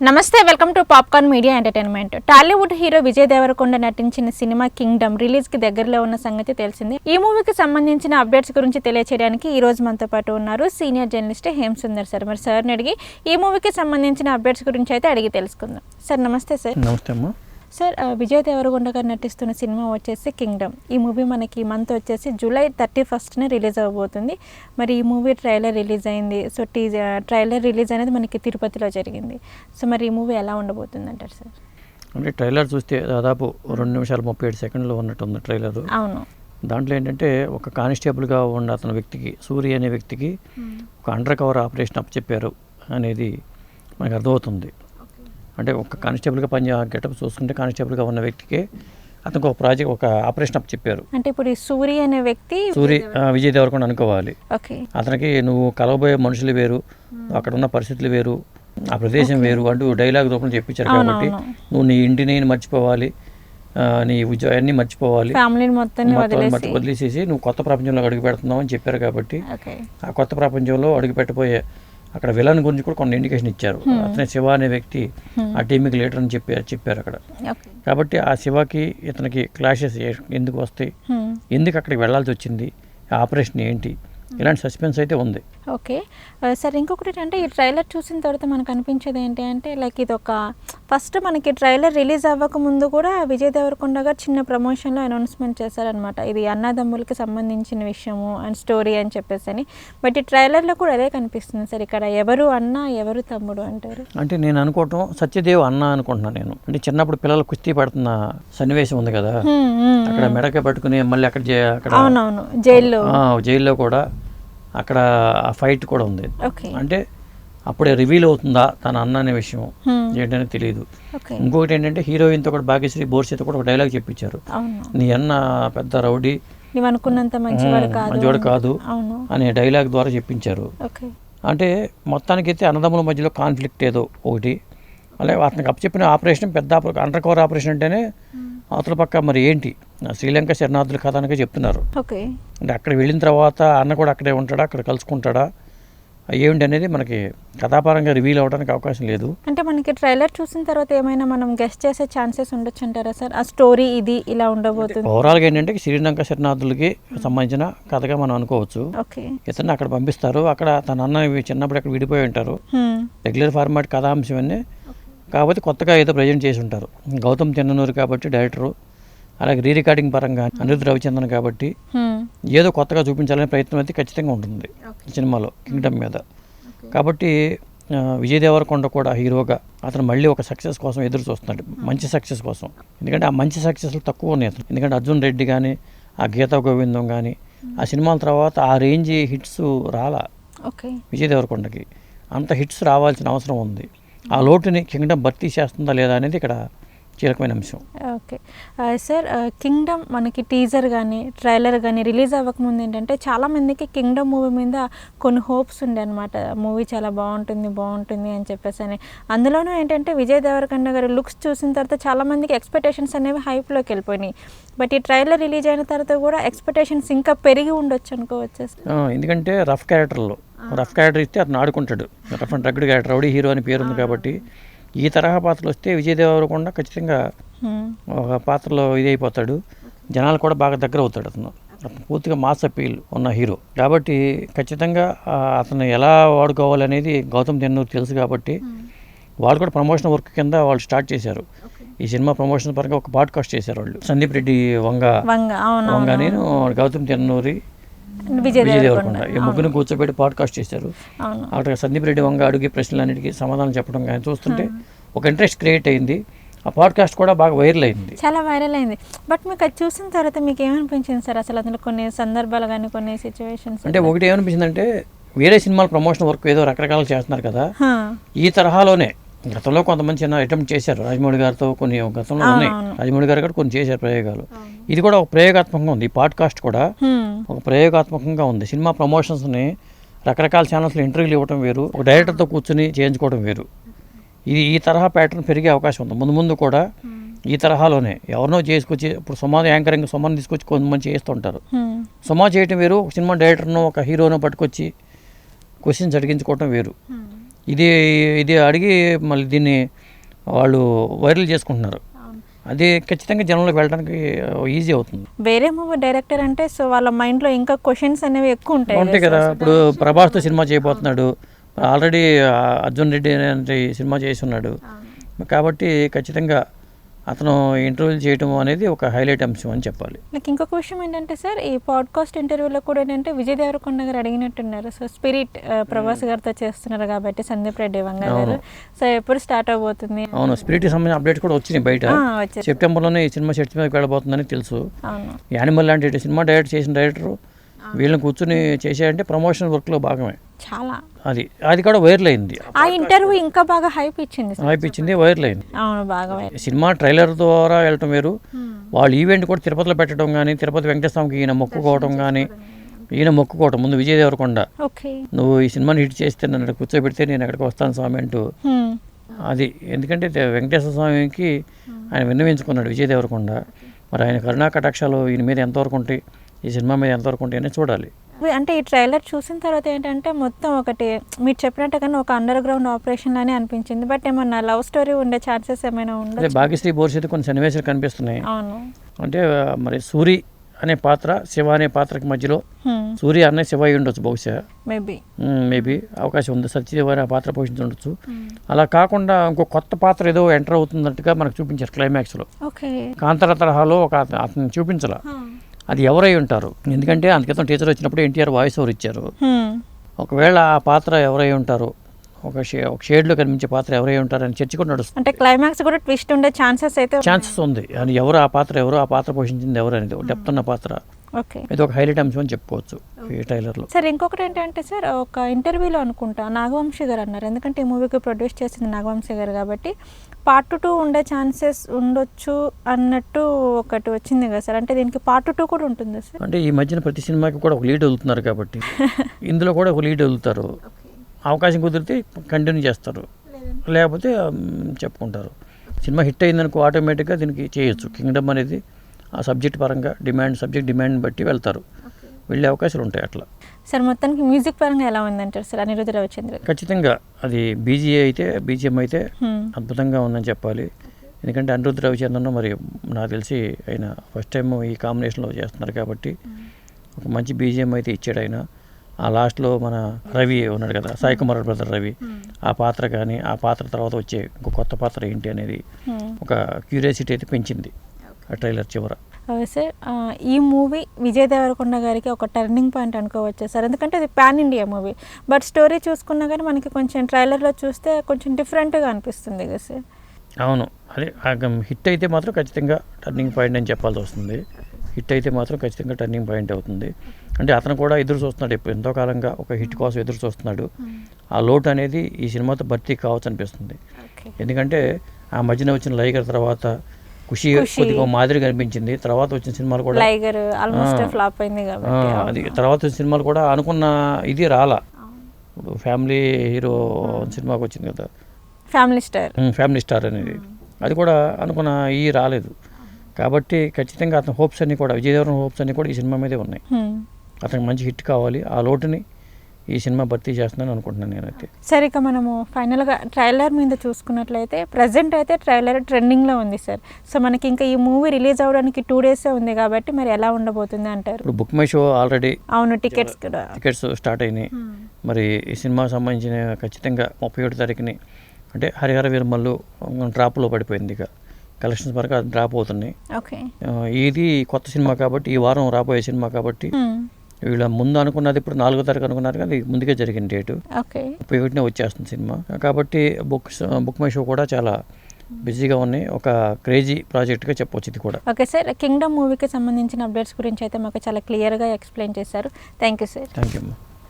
నమస్తే, welcome to popcorn media entertainment. Tollywood hero Vijay Deverakonda నటించిన cinema Kingdom release కి దగ్గరలో ఉన్న సంగతి తెలిసిందే. ఈ మూవీకి సంబంధించిన అప్డేట్స్ గురించి తెలియచేయడానికి ఈ రోజు మనతో పాటు ఉన్నారు సీనియర్ జర్నలిస్ట్ హేమసుందర్ సార్. మరి సార్ని అడిగి ఈ మూవీకి సంబంధించిన అప్డేట్స్ గురించి అయితే అడిగి తెలుసుకుందాం. సార్ నమస్తే. సార్ నమస్తే అమ్మా. సార్, విజయ్ దేవరకొండ గారు నటిస్తున్న సినిమా వచ్చేసి కింగ్డమ్. ఈ మూవీ మనకి ఈ మంత్ వచ్చేసి జూలై 31st రిలీజ్ అవ్వబోతుంది. మరి ఈ మూవీ ట్రైలర్ రిలీజ్ అయింది. సో ట్రైలర్ రిలీజ్ అనేది మనకి తిరుపతిలో జరిగింది. సో మరి ఈ మూవీ ఎలా ఉండబోతుంది అంటారు సార్? అంటే ట్రైలర్ చూస్తే దాదాపు 2 నిమిషాలు 37 సెకండ్లు ఉన్నట్టుంది ట్రైలర్. అవును. దాంట్లో ఏంటంటే ఒక కానిస్టేబుల్గా ఉన్న అతని వ్యక్తికి, సూర్య అనే వ్యక్తికి ఒక అండర్ కవర్ ఆపరేషన్ అప్పచెప్పారు అనేది మనకు అర్థమవుతుంది. అంటే ఒక కానిస్టేబుల్గా గెటప్ చూసుకుంటే కానిస్టేబుల్గా ఉన్న వ్యక్తికి అతనికి ఒక ప్రాజెక్ట్, ఒక ఆపరేషన్ అప్ చెప్పారు. అంటే ఇప్పుడు ఈ సూరి అనే వ్యక్తి విజయ్ దేవరకొండ అనుకోవాలి. ఓకే. అతనికి నువ్వు కలవబోయే మనుషులు వేరు, అక్కడ ఉన్న పరిస్థితులు వేరు, ఆ ప్రదేశం వేరు అంటూ డైలాగ్ రూపంలో చెప్పించారు. కాబట్టి నువ్వు నీ ఇంటిని మర్చిపోవాలి, నీ ఉద్యోగాన్ని మర్చిపోవాలి, ఫ్యామిలీని మొత్తం వదిలేసేసి నువ్వు కొత్త ప్రపంచంలో అడుగు పెడుతున్నావు అని చెప్పారు. కాబట్టి ఆ కొత్త ప్రపంచంలో అడుగు పెట్టబోయే అక్కడ విలన్ గురించి కూడా కొన్ని ఇండికేషన్ ఇచ్చారు. అతనే శివ అనే వ్యక్తి ఆ టీంకి లీడర్ అని చెప్పారు అక్కడ. కాబట్టి ఆ శివకి ఇతనికి క్లాషెస్ ఎందుకు వస్తాయి, ఎందుకు అక్కడికి వెళ్లాల్సి వచ్చింది, ఆపరేషన్ ఏంటి, ఇలాంటి సస్పెన్స్ అయితే ఉంది. ఓకే సార్, ఇంకొకటి అంటే ఈ ట్రైలర్ చూసిన తర్వాత మనకు అనిపించేది ఏంటి అంటే లైక్ ఇది ఒక ఫస్ట్ మనకి ట్రైలర్ రిలీజ్ అవ్వక ముందు కూడా విజయ్ దేవరకొండ గారు చిన్న ప్రమోషన్లో అనౌన్స్మెంట్ చేశారనమాట. ఇది అన్నదమ్ములకి సంబంధించిన విషయము అండ్ స్టోరీ అని చెప్పేసి అని. బట్ ఈ ట్రైలర్లో కూడా అదే కనిపిస్తుంది సార్. ఇక్కడ ఎవరు అన్న ఎవరు తమ్ముడు అంటారు? అంటే నేను అనుకోవటం సత్యదేవ్ అన్న అనుకుంటున్నాను నేను. అంటే చిన్నప్పుడు పిల్లలు కుస్తీ పడుతున్న సన్నివేశం ఉంది కదా, అక్కడ మెడక పట్టుకుని మళ్ళీ అక్కడ అవునవును జైల్లో కూడా అక్కడ ఆ ఫైట్ కూడా ఉంది. అంటే అప్పుడే రివీల్ అవుతుందా తన అన్న అనే విషయం ఏంటనే తెలియదు. ఇంకొకటి ఏంటంటే హీరోయిన్తో కూడా భాగ్యశ్రీ బోర్సేతో కూడా ఒక డైలాగ్ చెప్పించారు, నీ అన్న పెద్ద రౌడీ, అనుకున్నంత మంచివాడు కాదు అనే డైలాగ్ ద్వారా చెప్పించారు. అంటే మొత్తానికైతే అన్నదమ్ముల మధ్యలో కాన్ఫ్లిక్ట్ ఏదో ఒకటి, అలాగే అతనికి అప్పచెప్పిన ఆపరేషన్ పెద్ద అండర్ కవర్ ఆపరేషన్ అంటేనే అవతల పక్క మరి ఏంటి శ్రీలంక శరణార్థుల కథ అనగా చెప్తున్నారు. అంటే అక్కడ వెళ్ళిన తర్వాత అన్న కూడా అక్కడే ఉంటాడా, అక్కడ కలుసుకుంటాడా, ఏమిటి అనేది మనకి కథాపరంగా రివీల్ అవ్వడానికి అవకాశం లేదు. అంటే మనకి ట్రైలర్ చూసిన తర్వాత ఏమైనా మనం గెస్ట్ చేసే ఛాన్సెస్ ఉండొచ్చు అంటారా సార్? ఆ స్టోరీ ఇది ఇలా ఉండబోతుంది. ఓవరాల్గా ఏంటంటే శ్రీలంక శరణార్థులకి సంబంధించిన కథగా మనం అనుకోవచ్చు. ఇతన్ని అక్కడ పంపిస్తారు, అక్కడ తన అన్న చిన్నప్పుడు అక్కడ విడిపోయి ఉంటారు. రెగ్యులర్ ఫార్మాట్ కథాంశం అన్నీ కాకపోతే కొత్తగా ఏదో ప్రజెంట్ చేసి ఉంటారు. గౌతమ్ తిన్ననూరు కాబట్టి డైరెక్టరు, అలాగే రీ రికార్డింగ్ పరంగా అనిరుద్ధ్ రవిచంద్రన్ కాబట్టి ఏదో కొత్తగా చూపించాలనే ప్రయత్నం అయితే ఖచ్చితంగా ఉంటుంది సినిమాలో కింగ్డమ్ మీద. కాబట్టి విజయ్ దేవరకొండ కూడా హీరోగా అతను మళ్ళీ ఒక సక్సెస్ కోసం ఎదురు చూస్తున్నాడు, మంచి సక్సెస్ కోసం. ఎందుకంటే ఆ మంచి సక్సెస్లు తక్కువ ఉన్నాయి అతను. ఎందుకంటే అర్జున్ రెడ్డి కానీ ఆ గీతా గోవిందం కానీ ఆ సినిమాల తర్వాత ఆ రేంజ్ హిట్స్ రాలా విజయ్ దేవరకొండకి. అంత హిట్స్ రావాల్సిన అవసరం ఉంది. ఆ లోటుని కింగ్డమ్ భర్తీ చేస్తుందా లేదా అనేది ఇక్కడ కీలకమైన అంశం. ఓకే సార్, కింగ్డమ్ మనకి టీజర్ కానీ ట్రైలర్ కానీ రిలీజ్ అవ్వకముందు ఏంటంటే చాలామందికి కింగ్డమ్ మూవీ మీద కొన్ని హోప్స్ ఉండే అనమాట. మూవీ చాలా బాగుంటుంది అని చెప్పేసి అని. అందులోనూ ఏంటంటే విజయ్ దేవరకొండ గారి లుక్స్ చూసిన తర్వాత చాలామందికి ఎక్స్పెక్టేషన్స్ అనేవి హైప్లోకి వెళ్ళిపోయినాయి. బట్ ఈ ట్రైలర్ రిలీజ్ అయిన తర్వాత కూడా ఎక్స్పెక్టేషన్స్ ఇంకా పెరిగి ఉండొచ్చు అనుకోవచ్చు. ఎందుకంటే రఫ్ క్యారెక్టర్ ఇస్తే అతను ఆడుకుంటాడు. Rough and rugged character, rowdy hero అని పేరు ఉంది కాబట్టి ఈ తరహా పాత్రలు వస్తే విజయ్ దేవరకొండ ఖచ్చితంగా ఒక పాత్రలో ఇదైపోతాడు. జనాలు కూడా బాగా దగ్గర అవుతాడు. అతను పూర్తిగా మాస్ అపీల్ ఉన్న హీరో కాబట్టి ఖచ్చితంగా అతను ఎలా వాడుకోవాలనేది గౌతమ్ తిన్నూరు తెలుసు. కాబట్టి వాళ్ళు కూడా ప్రమోషన్ వర్క్ కింద వాళ్ళు స్టార్ట్ చేశారు. ఈ సినిమా ప్రమోషన్ పరంగా ఒక పాడ్కాస్ట్ చేశారు వాళ్ళు. సందీప్ రెడ్డి వంగ నేను గౌతమ్ తిన్నూరి విజయ్ దేవరకొండ ఈ ముగ్గురు కూర్చోబెట్టి పాడ్కాస్ట్ చేశారు. అక్కడ సందీప్ రెడ్డి వంగ అడిగే ప్రశ్నలన్నిటికీ సమాధానం చెప్పడం కానీ చూస్తుంటే ఒక ఇంట్రెస్ట్ క్రియేట్ అయింది. ఆ పాడ్కాస్ట్ కూడా బాగా వైరల్ అయింది, చాలా వైరల్ అయింది. బట్ మీకు అది చూసిన తర్వాత మీకు ఏమనిపించింది సార్? అసలు అందులో కొన్ని సందర్భాలు కానీ కొన్ని సిచ్యువేషన్స్ అంటే ఒకటి ఏమనిపించింది అంటే వేరే సినిమాల ప్రమోషన్ వర్క్ ఏదో రకరకాలు చేస్తున్నారు కదా, ఈ తరహాలోనే గతంలో కొంతమంది చిన్న అటెంప్ట్ చేశారు. రాజమౌళి గారితో కొన్ని గతంలో ఉన్నాయి, రాజమౌళి గారు కూడా కొన్ని చేశారు ప్రయోగాలు. ఇది కూడా ఒక ప్రయోగాత్మకంగా ఉంది. ఈ పాడ్కాస్ట్ కూడా ఒక ప్రయోగాత్మకంగా ఉంది. సినిమా ప్రమోషన్స్ని రకరకాల ఛానల్స్లో ఇంటర్వ్యూలు ఇవ్వడం వేరు, ఒక డైరెక్టర్తో కూర్చొని చేయించుకోవడం వేరు. ఇది ఈ తరహా ప్యాటర్న్ పెరిగే అవకాశం ఉంది. ముందు కూడా ఈ తరహాలోనే ఎవరినో చేసుకొచ్చి, ఇప్పుడు సుమా యాంకరింగ్ సుమాని తీసుకొచ్చి కొంతమంది చేస్తుంటారు. సుమా చేయటం వేరు, ఒక సినిమా డైరెక్టర్నో ఒక హీరోనో పట్టుకొచ్చి క్వశ్చన్స్ అడిగించుకోవటం వేరు. ఇది ఇది అడిగి మళ్ళీ దీన్ని వాళ్ళు వైరల్ చేసుకుంటున్నారు. అది ఖచ్చితంగా జనంలోకి వెళ్ళడానికి ఈజీ అవుతుంది. వేరే మూవీ డైరెక్టర్ అంటే సో వాళ్ళ మైండ్లో ఇంకా క్వశ్చన్స్ అనేవి ఎక్కువ ఉంటాయి కదా. ఇప్పుడు ప్రభాస్తో సినిమా చేయబోతున్నాడు, ఆల్రెడీ అర్జున్ రెడ్డి అనే సినిమా చేసి ఉన్నాడు. కాబట్టి ఖచ్చితంగా అతను ఇంటర్వ్యూలు చేయడం అనేది ఒక హైలైట్ అంశం అని చెప్పాలి. నాకు ఇంకొక విషయం ఏంటంటే సార్, ఈ పాడ్కాస్ట్ ఇంటర్వ్యూలో కూడా ఏంటంటే విజయ్ దేవరకొండ గారు అడిగినట్టున్నారు. సో స్పిరిట్ ప్రభాస్ గారితో చేస్తున్నారు కాబట్టి సందీప్ రెడ్డి వంగ గారు, సో ఎప్పుడు స్టార్ట్ అవబోతుంది? అవును, స్పిరిట్ సంబంధించిన అప్డేట్స్ కూడా వచ్చినాయి బయట. సెప్టెంబర్లోనే ఈ సినిమా సెట్స్ మీదకి వెళ్ళబోతుందని తెలుసు. యానిమల్ లాంటి సినిమా డైరెక్ట్ చేసిన డైరెక్టర్ వీళ్ళని కూర్చుని చేసేయంటే ప్రమోషన్ వర్క్లో భాగమే. చాలా అది కూడా వైరల్ అయింది. ఆ ఇంటర్వ్యూ ఇంకా బాగా హైప్ ఇచ్చింది, వైరల్ అయింది. అవును, బాగా సినిమా ట్రైలర్ ద్వారా వెళ్ళటం వేరు, వాళ్ళు ఈవెంట్ కూడా తిరుపతిలో పెట్టడం కానీ, తిరుపతి వెంకటేశ్వరస్వామికి ఈయన మొక్కుకోవటం ముందు విజయ్ దేవరకొండ, నువ్వు ఈ సినిమాని హిట్ చేస్తే నన్ను కూర్చోబెడితే నేను ఎక్కడికి వస్తాను స్వామి అంటూ. అది ఎందుకంటే వెంకటేశ్వర స్వామికి ఆయన విన్నవించుకున్నాడు విజయ్ దేవరకొండ. మరి ఆయన కరుణా కటాక్షాలు ఈయన మీద ఎంతవరకు ఉంటాయి, ఈ సినిమా మీద ఎంతవరకు ఉంటాయని చూడాలి. అంటే ఈ ట్రైలర్ చూసిన తర్వాత ఏంటంటే మొత్తం ఒకటి మీరు చెప్పినట్టుగానే ఒక అండర్ గ్రౌండ్ ఆపరేషన్ అని అనిపించింది. బట్ ఏమన్నా లవ్ స్టోరీ ఉండే ఛాన్సెస్ ఏమైనా ఉండే? భాగ్యశ్రీ బోర్షిత్ కొన్ని సన్నివేశాలు కనిపిస్తున్నాయి. అవును, అంటే మరి సూరి అనే పాత్ర శివ అనే పాత్రకి మధ్యలో సూర్య అనే శివ అయి ఉండొచ్చు, బహుశా మేబీ అవకాశం ఉంది. సత్యదేవ్ అనే పాత్ర పోషించుండొచ్చు. అలా కాకుండా ఇంకో కొత్త పాత్ర ఏదో ఎంటర్ అవుతున్నట్టుగా మనకు చూపించారు క్లైమాక్స్లో. కాంతార తరహాలో ఒక అతను చూపించాల, అది ఎవరై ఉంటారు. ఎందుకంటే అందుకే టీచర్ వచ్చినప్పుడు ఎన్టీఆర్ వాయిస్ ఓవర్ ఇచ్చారు. ఒకవేళ ఆ పాత్ర ఎవరై ఉంటారు, ఒక షేడ్లో కనిపించే పాత్ర ఎవరై ఉంటారు అని చర్చ కూడా నడుస్తుంది. అంటే క్లైమాక్స్ కూడా ట్విస్ట్ ఉండే ఛాన్సెస్ ఉంది. అని ఎవరు ఆ పాత్ర పోషించింది ఎవరు అనేది డెప్త్ ఉన్న పాత్ర. ఇది ఒక హైలైట్ అంశం అని చెప్పుకోవచ్చు ఈ ట్రైలర్లో. సార్ ఇంకొకటి ఏంటంటే సార్, ఒక ఇంటర్వ్యూలో అనుకుంటా నాగవంశీ గారు అన్నారు, ఎందుకంటే ఈ మూవీకి ప్రొడ్యూస్ చేసింది నాగవంశీ గారు కాబట్టి పార్ట్ 2 ఉండే ఛాన్సెస్ ఉండొచ్చు అన్నట్టు ఒకటి వచ్చింది కదా సార్. అంటే దీనికి పార్ట్ 2 కూడా ఉంటుంది సార్? అంటే ఈ మధ్యన ప్రతి సినిమాకి కూడా ఒక లీడ్ వదులుతున్నారు కాబట్టి ఇందులో కూడా ఒక లీడ్ వదులుతారు. అవకాశం కుదిరితే కంటిన్యూ చేస్తారు, లేకపోతే చెప్పుకుంటారు. సినిమా హిట్ అయిందనుకో ఆటోమేటిక్గా దీనికి చేయొచ్చు. కింగ్డమ్ అనేది ఆ సబ్జెక్ట్ పరంగా సబ్జెక్ట్ డిమాండ్ బట్టి వెళ్తారు, వెళ్ళే అవకాశాలు ఉంటాయి అట్లా. సార్ మొత్తానికి మ్యూజిక్ పరంగా ఎలా ఉందంటారు సార్ అనిరుద్ధ రవిచంద్ర? ఖచ్చితంగా అది బీజిఎం అయితే అద్భుతంగా ఉందని చెప్పాలి. ఎందుకంటే అనిరుద్ధ రవిచంద్రన్ మరి నాకు తెలిసి ఆయన ఫస్ట్ టైం ఈ కాంబినేషన్లో చేస్తున్నారు కాబట్టి ఒక మంచి బీజిఎం అయితే ఇచ్చాడు ఆయన. ఆ లాస్ట్లో మన రవి ఉన్నాడు కదా, సాయి కుమార్ బ్రదర్ రవి, ఆ పాత్ర కానీ ఆ పాత్ర తర్వాత వచ్చే ఇంకో కొత్త పాత్ర ఏంటి అనేది ఒక క్యూరియాసిటీ అయితే పెంచింది ఆ ట్రైలర్ చివర. సార్ ఈ మూవీ విజయ్ దేవరకొండ గారికి ఒక టర్నింగ్ పాయింట్ అనుకోవచ్చు సార్, ఎందుకంటే ఇది pan India movie. But story చూసుకున్నా కానీ మనకి కొంచెం ట్రైలర్లో చూస్తే కొంచెం డిఫరెంట్గా అనిపిస్తుంది కదా సార్. అవును, అదే హిట్ అయితే మాత్రం ఖచ్చితంగా టర్నింగ్ పాయింట్ అని చెప్పాల్సి వస్తుంది. హిట్ అయితే మాత్రం ఖచ్చితంగా టర్నింగ్ పాయింట్ అవుతుంది. అంటే అతను కూడా ఎదురు చూస్తున్నాడు, ఇప్పుడు ఎంతో కాలంగా ఒక హిట్ కోసం ఎదురు చూస్తున్నాడు. ఆ లోటు అనేది ఈ సినిమాతో భర్తీ కావచ్చు అనిపిస్తుంది. ఎందుకంటే ఆ మధ్యన వచ్చిన లైగర్ తర్వాత ఖుషి కొద్దిగా మాదిరిగా అనిపించింది. తర్వాత వచ్చిన సినిమాలు కూడా అది తర్వాత వచ్చిన సినిమాలు కూడా అనుకున్న ఇది రాలా. ఇప్పుడు ఫ్యామిలీ హీరో సినిమాకి వచ్చింది కదా, ఫ్యామిలీ స్టార్ అనేది, అది కూడా అనుకున్న ఈ రాలేదు. కాబట్టి ఖచ్చితంగా అతని హోప్స్ అన్నీ కూడా విజయ్ దేవరకొండ హోప్స్ అన్నీ కూడా ఈ సినిమా మీదే ఉన్నాయి. అతనికి మంచి హిట్ కావాలి, ఆ లోటుని ఈ సినిమా భర్తీ చేస్తుందని అనుకుంటున్నాను నేనైతే. సరే, ఇక మనము ఫైనల్గా ట్రైలర్ మీద చూసుకున్నట్లయితే ప్రజెంట్ అయితే ట్రైలర్ ట్రెండింగ్లో ఉంది సార్. సో మనకి ఇంకా ఈ మూవీ రిలీజ్ అవ్వడానికి 2 days ఉంది కాబట్టి మరి ఎలా ఉండబోతుంది అంటారు? ఇప్పుడు బుక్ మై షో ఆల్రెడీ అవును టికెట్స్ స్టార్ట్ అయినాయి. మరి ఈ సినిమాకి సంబంధించిన ఖచ్చితంగా 31వ తారీఖుని అంటే హరిహర వీరమల్లు డ్రాప్లో పడిపోయింది. ఇక కలెక్షన్స్ వరకు అది డ్రాప్ అవుతున్నాయి. ఇది కొత్త సినిమా కాబట్టి, ఈ వారం రాబోయే సినిమా కాబట్టి వీళ్ళ ముందు అనుకున్నది ఇప్పుడు 4వ తారీఖు అనుకున్నారు, కానీ ముందుకే జరిగిన డేటు 31నే వచ్చేస్తుంది సినిమా. కాబట్టి బుక్ మై షో కూడా చాలా బిజీగా ఉన్నాయి. ఒక క్రేజీ ప్రాజెక్ట్గా చెప్పవచ్చు ఇది కూడా. ఓకే సార్, కింగ్డమ్ మూవీకి సంబంధించిన అప్డేట్స్ గురించి అయితే మాకు చాలా క్లియర్గా ఎక్స్ప్లెయిన్ చేశారు. Thank you sir. Thank you అమ్మా.